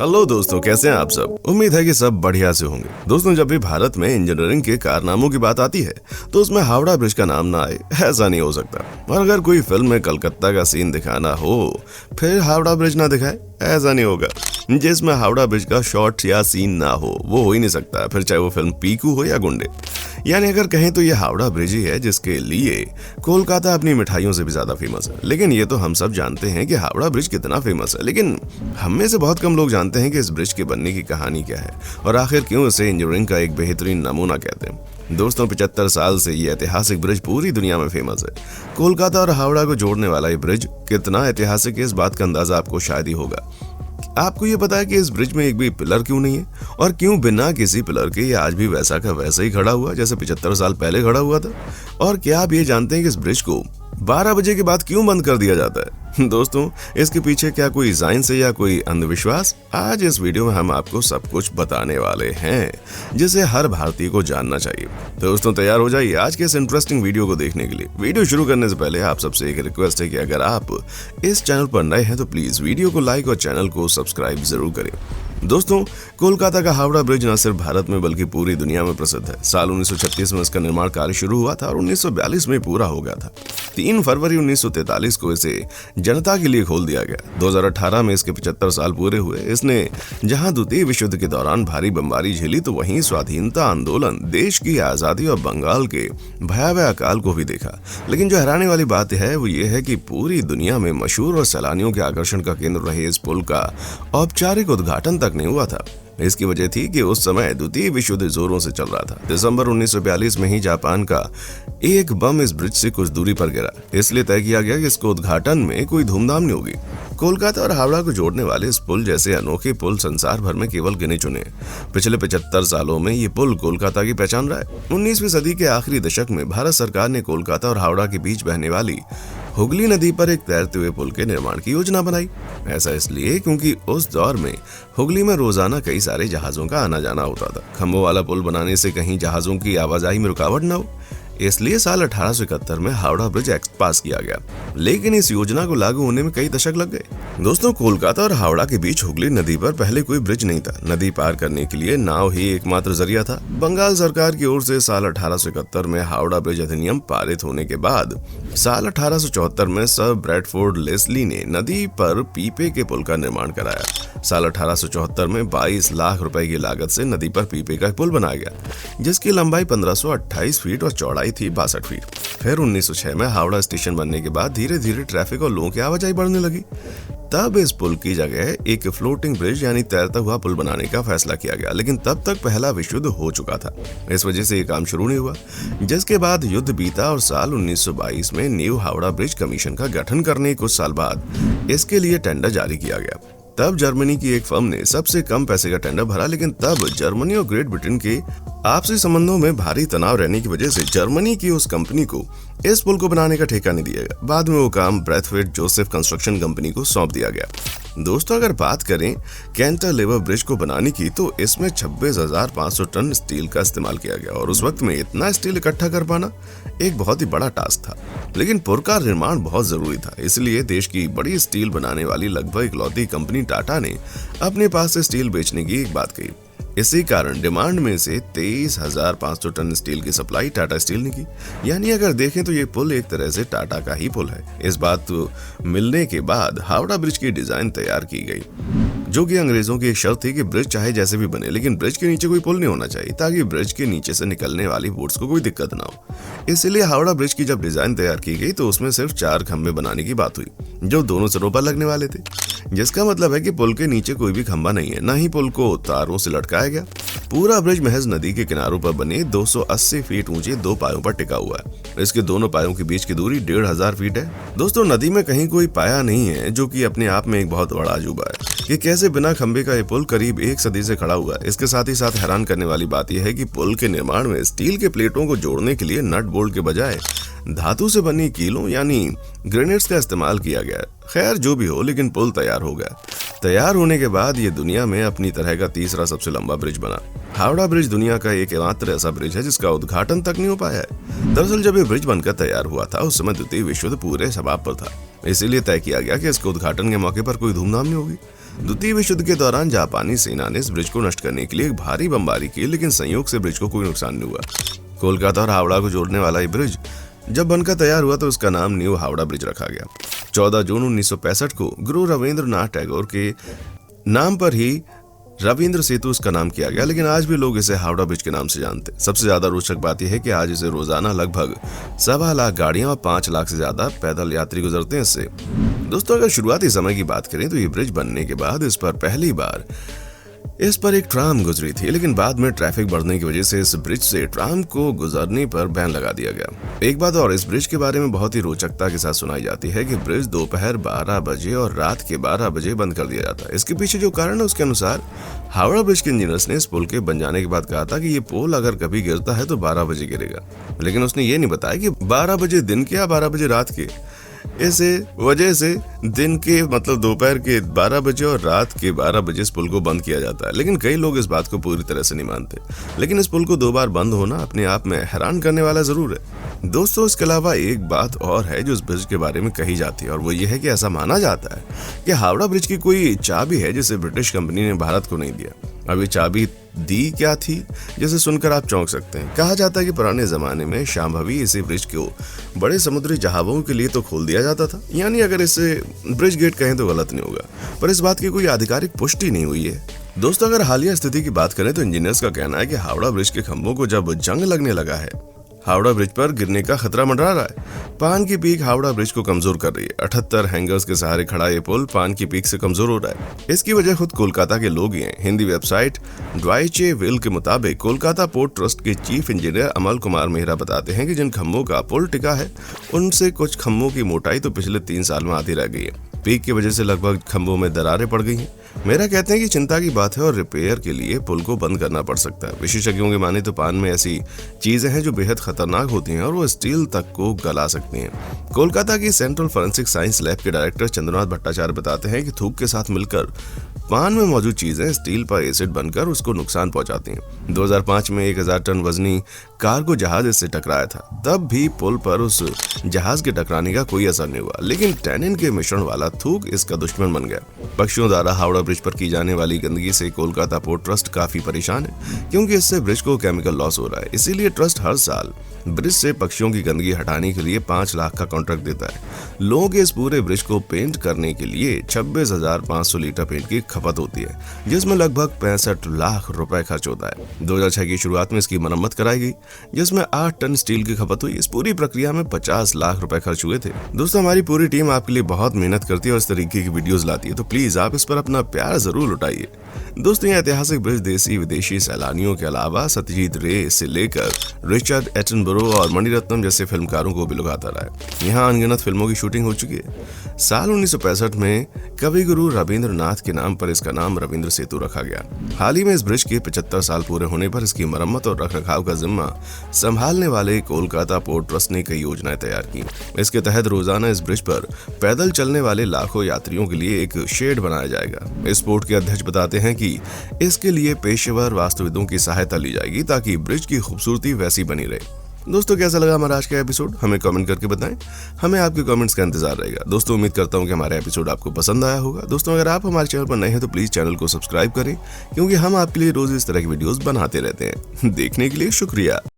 Hello दोस्तों, कैसे हैं आप सब। उम्मीद है कि सब बढ़िया से होंगे। दोस्तों, जब भी भारत में इंजीनियरिंग के कारनामों की बात आती है तो उसमें हावड़ा ब्रिज का नाम ना आए, ऐसा नहीं हो सकता। और अगर कोई फिल्म में कलकत्ता का सीन दिखाना हो फिर हावड़ा ब्रिज ना दिखाए, ऐसा नहीं होगा। जिसमें हावड़ा ब्रिज का शॉट या सीन ना हो वो हो ही नहीं सकता, फिर चाहे वो फिल्म पीकू हो या गुंडे। यानी अगर कहें तो ये हावड़ा ब्रिज ही है जिसके लिए कोलकाता अपनी मिठाइयों से भी ज्यादा फेमस है। लेकिन ये तो हम सब जानते हैं कि हावड़ा ब्रिज कितना फेमस है, लेकिन हम में से बहुत कम लोग जानते हैं कि इस ब्रिज के बनने की कहानी क्या है और आखिर क्यों इसे इंजीनियरिंग का एक बेहतरीन नमूना कहते हैं। दोस्तों, 75 साल से ये ऐतिहासिक ब्रिज पूरी दुनिया में फेमस है। कोलकाता और हावड़ा को जोड़ने वाला ये ब्रिज कितना ऐतिहासिक है, इस बात का अंदाजा आपको शायद ही होगा। आपको ये पता है कि इस ब्रिज में एक भी पिलर क्यों नहीं है और क्यों बिना किसी पिलर के ये आज भी वैसा का वैसा ही खड़ा हुआ जैसे 75 साल पहले खड़ा हुआ था। और क्या आप ये जानते हैं कि इस ब्रिज को 12 बजे के बाद क्यों बंद कर दिया जाता है? दोस्तों, इसके पीछे क्या कोई साइंस है या कोई अंधविश्वास? आज इस वीडियो में हम आपको सब कुछ बताने वाले हैं जिसे हर भारतीय को जानना चाहिए। दोस्तों, तैयार हो जाइए आज के इस इंटरेस्टिंग वीडियो को देखने के लिए। वीडियो शुरू करने से पहले आप सबसे एक रिक्वेस्ट है कि अगर आप इस चैनल पर नए हैं तो प्लीज वीडियो को लाइक और चैनल को सब्सक्राइब जरूर करें। दोस्तों, कोलकाता का हावड़ा ब्रिज न सिर्फ भारत में बल्कि पूरी दुनिया में प्रसिद्ध है। साल 1936 में इसका निर्माण कार्य शुरू हुआ था और 1942 में पूरा हो गया था। 3 फरवरी 1943 को इसे जनता के लिए खोल दिया गया। 2018 में इसके 75 साल पूरे हुए। इसने जहां द्वितीय विश्व युद्ध के दौरान भारी बमबारी झेली तो वहीं स्वाधीनता आंदोलन, देश की आजादी और बंगाल के भयावह अकाल को भी देखा। लेकिन जो हैरानी वाली बात है वो ये है कि पूरी दुनिया में मशहूर और सैलानियों के आकर्षण का केंद्र रहे इस पुल का औपचारिक उद्घाटन तक नहीं हुआ था। इसकी वजह थी कि उस समय द्वितीय विश्व युद्ध जोरों से चल रहा था। दिसंबर 1942 में ही जापान का एक बम इस ब्रिज से कुछ दूरी पर गिरा, इसलिए तय किया गया कि इसको उद्घाटन में कोई धूमधाम नहीं होगी। कोलकाता और हावड़ा को जोड़ने वाले इस पुल जैसे अनोखे पुल संसार भर में केवल गिने चुने। पिछले 75 सालों में ये पुल कोलकाता की पहचान रहा है। 19वीं सदी के आखिरी दशक में भारत सरकार ने कोलकाता और हावड़ा के बीच बहने वाली हुगली नदी पर एक तैरते हुए पुल के निर्माण की योजना बनाई। ऐसा इसलिए क्योंकि उस दौर में हुगली में रोजाना कई सारे जहाजों का आना जाना होता था। खंभों वाला पुल बनाने से कहीं जहाजों की आवाजाही में रुकावट न हो, इसलिए साल 1871 में हावड़ा ब्रिज एक्ट पास किया गया। लेकिन इस योजना को लागू होने में कई दशक लग गए। दोस्तों, कोलकाता और हावड़ा के बीच हुगली नदी पर पहले कोई ब्रिज नहीं था। नदी पार करने के लिए नाव ही एकमात्र जरिया था। बंगाल सरकार की ओर से साल 1871 में हावड़ा ब्रिज अधिनियम पारित होने के बाद साल 1874 में सर ब्रैडफोर्ड लेस्ली ने नदी पर पीपे के पुल का निर्माण कराया। साल 1874 में 22 लाख रुपए की लागत से नदी पर पीपे का पुल बनाया गया, जिसकी लंबाई 1528 फीट और चौड़ाई थी 62 फीट। फिर 1906 में हावड़ा स्टेशन बनने के बाद धीरे धीरे ट्रैफिक और लोगों की आवाजाही बढ़ने लगी। तब इस पुल की जगह एक फ्लोटिंग ब्रिज यानी तैरता हुआ पुल बनाने का फैसला किया गया, लेकिन तब तक पहला विश्व युद्ध हो चुका था। इस वजह से ये काम शुरू नहीं हुआ, जिसके बाद युद्ध बीता और साल 1922 में न्यू हावड़ा ब्रिज कमीशन का गठन करने के कुछ साल बाद इसके लिए टेंडर जारी किया गया। तब जर्मनी की एक फर्म ने सबसे कम पैसे का टेंडर भरा, लेकिन तब जर्मनी और ग्रेट ब्रिटेन के आपसी संबंधों में भारी तनाव रहने की वजह से जर्मनी की उस कंपनी को इस पुल को बनाने का ठेका नहीं दिया गया। बाद में वो काम ब्रैथवेट जोसेफ कंस्ट्रक्शन कंपनी को सौंप दिया गया। दोस्तों, अगर बात करें कैंटिलीवर ब्रिज को बनाने की तो इसमें 26,500 टन स्टील का इस्तेमाल किया गया और उस वक्त में इतना स्टील इकट्ठा कर पाना एक बहुत ही बड़ा टास्क था। लेकिन पुल का निर्माण बहुत जरूरी था, इसलिए देश की बड़ी स्टील बनाने वाली लगभग इकलौती कंपनी टाटा ने अपने पास से स्टील बेचने की एक बात कही। इसी कारण डिमांड में से 23,500 टन स्टील की सप्लाई टाटा स्टील ने की। यानी अगर देखें तो ये पुल एक तरह से टाटा का ही पुल है। इस बात मिलने के बाद हावड़ा ब्रिज की डिजाइन तैयार की गई, जो कि अंग्रेजों की एक शर्त थी कि ब्रिज चाहे जैसे भी बने लेकिन ब्रिज के नीचे कोई पुल नहीं होना चाहिए, ताकि ब्रिज के नीचे से निकलने वाली बोट्स को कोई दिक्कत ना हो। इसलिए हावड़ा ब्रिज की जब डिजाइन तैयार की गई तो उसमें सिर्फ 4 खंभे बनाने की बात हुई, जो दोनों सिरों पर लगने वाले थे, जिसका मतलब है कि पुल के नीचे कोई भी खंभा नहीं है, न ही पुल को तारों से लटकाया गया। पूरा ब्रिज महज नदी के किनारों पर बने 280 फीट ऊंचे 2 पायों पर टिका हुआ है। इसके दोनों पायों के बीच की दूरी 1,500 फीट है। दोस्तों, नदी में कहीं कोई पाया नहीं है, जो कि अपने आप में एक बहुत बड़ा अजूबा है कि कैसे बिना खंभे का ये पुल करीब 1 सदी से खड़ा हुआ है। इसके साथ ही साथ हैरान करने वाली बात यह है कि पुल के निर्माण में स्टील के प्लेटों को जोड़ने के लिए नट बोल्ट के बजाय धातु से बनी कीलों यानी ग्रेनेड्स का इस्तेमाल किया गया। खैर जो भी हो, लेकिन पुल तैयार हो गया। तैयार होने के बाद ये दुनिया में अपनी तरह का तीसरा सबसे लंबा ब्रिज बना। हावड़ा ब्रिज दुनिया का एकमात्र ऐसा ब्रिज है जिसका उद्घाटन तक नहीं हो पाया है। दरअसल जब ये ब्रिज बनकर तैयार हुआ था उस समय द्वितीय विश्व युद्ध पूरे समाप्त पर था, इसीलिए तय किया गया कि इसके उद्घाटन के मौके पर कोई धूमधाम नहीं होगी। द्वितीय विश्व युद्ध के दौरान जापानी सेना ने इस ब्रिज को नष्ट करने के लिए एक भारी बमबारी की, लेकिन संयोग से ब्रिज को कोई नुकसान नहीं हुआ। कोलकाता और हावड़ा को जोड़ने वाला ये ब्रिज जब बनकर तैयार हुआ तो उसका नाम न्यू हावड़ा ब्रिज रखा गया। 14 जून 1965 को गुरु रविंद्रनाथ टैगोर के नाम पर ही रविंद्र सेतु उसका नाम किया गया, लेकिन आज भी लोग इसे हावड़ा ब्रिज के नाम से जानते हैं। सबसे ज्यादा रोचक बात यह है कि आज इसे रोजाना लगभग 1.25 लाख गाड़ियां और 5 लाख से ज्यादा पैदल यात्री गुजरते हैं इससे। दोस्तों, अगर शुरुआती समय की बात करें तो ये ब्रिज बनने के बाद इस पर पहली बार एक ट्राम गुजरी थी, लेकिन बाद में ट्रैफिक बढ़ने की वजह से इस ब्रिज से ट्राम को गुजरने पर बैन लगा दिया गया। एक बात और इस ब्रिज के बारे में बहुत ही रोचकता के साथ सुनाई जाती है कि ब्रिज दोपहर 12 बजे और रात के 12 बजे बंद कर दिया जाता है। इसके पीछे जो कारण है उसके अनुसार हावड़ा ब्रिज के इंजीनियर्स ने इस पुल के बन जाने के बाद कहा था कि ये पुल अगर कभी गिरता है तो 12 बजे गिरेगा, लेकिन उसने ये नहीं बताया कि 12 बजे दिन के या 12 बजे रात के। इसे वजह से दिन के मतलब दोपहर के 12 बजे और रात के 12 बजे इस पुल को बंद किया जाता है, लेकिन कई लोग इस बात को पूरी तरह से नहीं मानते। लेकिन इस पुल को 2 बार बंद होना अपने आप में हैरान करने वाला जरूर है। दोस्तों, इसके अलावा एक बात और है जो इस ब्रिज के बारे में कही जाती है, और वो ये है कि ऐसा माना जाता है कि हावड़ा ब्रिज की कोई चाबी है जिसे ब्रिटिश कंपनी ने भारत को नहीं दिया। अब ये चाबी दी क्या थी जिसे सुनकर आप चौंक सकते हैं। कहा जाता है कि पुराने जमाने में शांभवी इसी ब्रिज को बड़े समुद्री जहाजों के लिए तो खोल दिया जाता था, यानी अगर इसे ब्रिज गेट कहें तो गलत नहीं होगा, पर इस बात की कोई आधिकारिक पुष्टि नहीं हुई है। दोस्तों, अगर हालिया स्थिति की बात करें तो इंजीनियर्स का कहना है कि हावड़ा ब्रिज के खंभों को जब जंग लगने लगा है, हावड़ा ब्रिज पर गिरने का खतरा मंडरा रहा है। पान की पीक हावड़ा ब्रिज को कमजोर कर रही है। 78 हैंगर्स के सहारे खड़ा ये पुल पान की पीक से कमजोर हो रहा है। इसकी वजह खुद कोलकाता के लोग ही हैं। हिंदी वेबसाइट ड्वाइचे वेल के मुताबिक कोलकाता पोर्ट ट्रस्ट के चीफ इंजीनियर अमल कुमार मेहरा बताते हैं कि जिन खंभों का पुल टिका है उनसे कुछ खंभों की मोटाई तो पिछले 3 साल में आधी रह गई है। पीक की वजह से लगभग खंभों में दरारें पड़ गई हैं। मेरा कहते हैं कि चिंता की बात है और रिपेयर के लिए पुल को बंद करना पड़ सकता है। विशेषज्ञों की माने तो पान में ऐसी चीजें हैं जो बेहद खतरनाक होती हैं और वो स्टील तक को गला सकती हैं। कोलकाता की सेंट्रल फॉरेंसिक साइंस लैब के डायरेक्टर चंद्रनाथ भट्टाचार्य बताते हैं कि थूक के साथ मिलकर पान में मौजूद चीजें स्टील पर एसिड बनकर उसको नुकसान पहुंचाती हैं। 2005 में 1000 टन वजनी कार्गो जहाज इससे टकराया था, तब भी पुल पर उस जहाज के टकराने का कोई असर नहीं हुआ, लेकिन टैनिन के मिश्रण वाला थूक इसका दुश्मन बन गया। पक्षियों द्वारा हावड़ा ब्रिज पर की जाने वाली गंदगी से कोलकाता पोर्ट ट्रस्ट काफी परेशान है, क्योंकि इससे ब्रिज को केमिकल लॉस हो रहा है। इसीलिए ट्रस्ट हर साल ब्रिज से पक्षियों की गंदगी हटाने के लिए 5 लाख का कॉन्ट्रैक्ट देता है। लोगों के इस पूरे ब्रिज को पेंट करने के लिए 26,500 लीटर पेंट की खपत होती है, जिसमें लगभग 65 लाख रुपए खर्च होता है। 2006 की शुरुआत में इसकी मरम्मत कराई गई, जिसमें 8 टन स्टील की खपत हुई। इस पूरी प्रक्रिया में 50 लाख रुपए खर्च हुए थे। दोस्तों, हमारी पूरी टीम आपके लिए बहुत मेहनत करती है और इस तरीके की वीडियोस लाती है, तो प्लीज आप इस पर अपना प्यार जरूर लुटाइए। दोस्तों, यह ऐतिहासिक ब्रिज देसी विदेशी सैलानियों के अलावा सत्यजीत रे से लेकर रिचर्ड एटनबरो और मणिरत्नम जैसे फिल्मकारों को भी लुभाता रहा है। यहाँ अनगिनत फिल्मों की शूटिंग हो चुकी है। साल 1965 में कवि गुरु रविंद्रनाथ के नाम पर इसका नाम रविंद्र सेतु रखा गया। हाल ही में इस ब्रिज के 75 साल पूरे होने पर इसकी मरम्मत और रखरखाव का जिम्मा संभालने वाले कोलकाता पोर्ट ट्रस्ट ने कई योजनाएं तैयार की। इसके तहत रोजाना इस ब्रिज पर पैदल चलने वाले लाखों यात्रियों के लिए एक शेड बनाया जाएगा। इस पोर्ट के अध्यक्ष बताते हैं कि इसके लिए पेशेवर वास्तुविदों की सहायता ली जाएगी ताकि ब्रिज की खूबसूरती वैसी बनी रहे। दोस्तों, कैसा लगा हमारा आज का एपिसोड हमें कमेंट करके बताएं। हमें आपके कमेंट्स का इंतजार रहेगा। दोस्तों, उम्मीद करता हूं कि हमारा एपिसोड आपको पसंद आया होगा। दोस्तों, अगर आप हमारे चैनल पर नए हैं तो प्लीज चैनल को सब्सक्राइब करें, क्योंकि हम आपके लिए रोज इस तरह की वीडियोस बनाते रहते हैं। देखने के लिए शुक्रिया।